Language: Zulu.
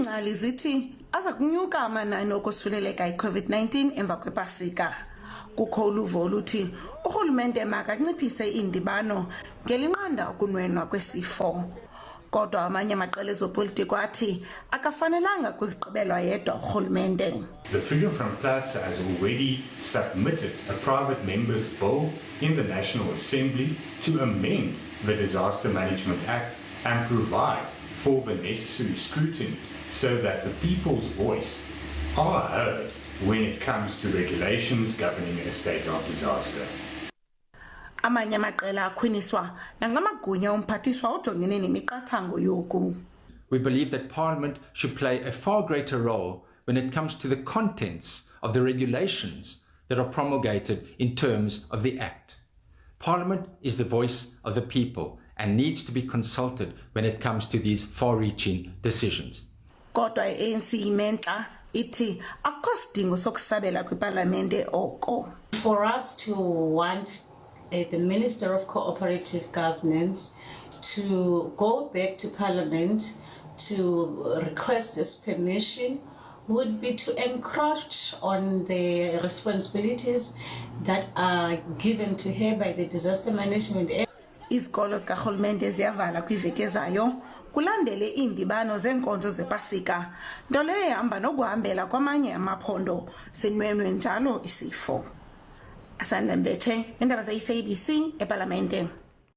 Iingcali zithi aza kunyuka amanani okusuleleka iCovid-19 emva kwepasika. Kukho uluvo oluthi uRhulumente makanciphise iindibano ngelinqanda ukunwenwa kwesifo. Kodwa amanye amaqela ezopolitiko athi akafanelanga kuzigqibelwa yedwa uRhulumente. The Freedom Front Plus has already submitted a private member's bill in the National Assembly to amend the Disaster Management Act and provide for the necessary scrutiny so that the people's voice are heard when it comes to regulations governing a state of disaster. Amanye amaqela akhwiniswa nangamagunya omphathiswa ojongene nemiqathango yoku. We believe that Parliament should play a far greater role when it comes to the contents of the regulations that are promulgated in terms of the Act. Parliament is the voice of the people and needs to be consulted when it comes to these far-reaching decisions. Kodwa ANC imentla ithi akukho sidingo sokusabela kwiPalamente oko. For us to want the Minister of Cooperative Governance to go back to Parliament to request this permission would be to encroach on the responsibilities that are given to her by the Disaster Management Act. Izikolo zikaRhulumente ziyavala kwiveki ezayo kulandele iindibano zeenkonzo zepasika, nto leyo ehamba nokuhambela kwamanye amaphondo sinwenwe njalo isifo. Asanda Mbeche, Iindaba zeSABC, epalamente.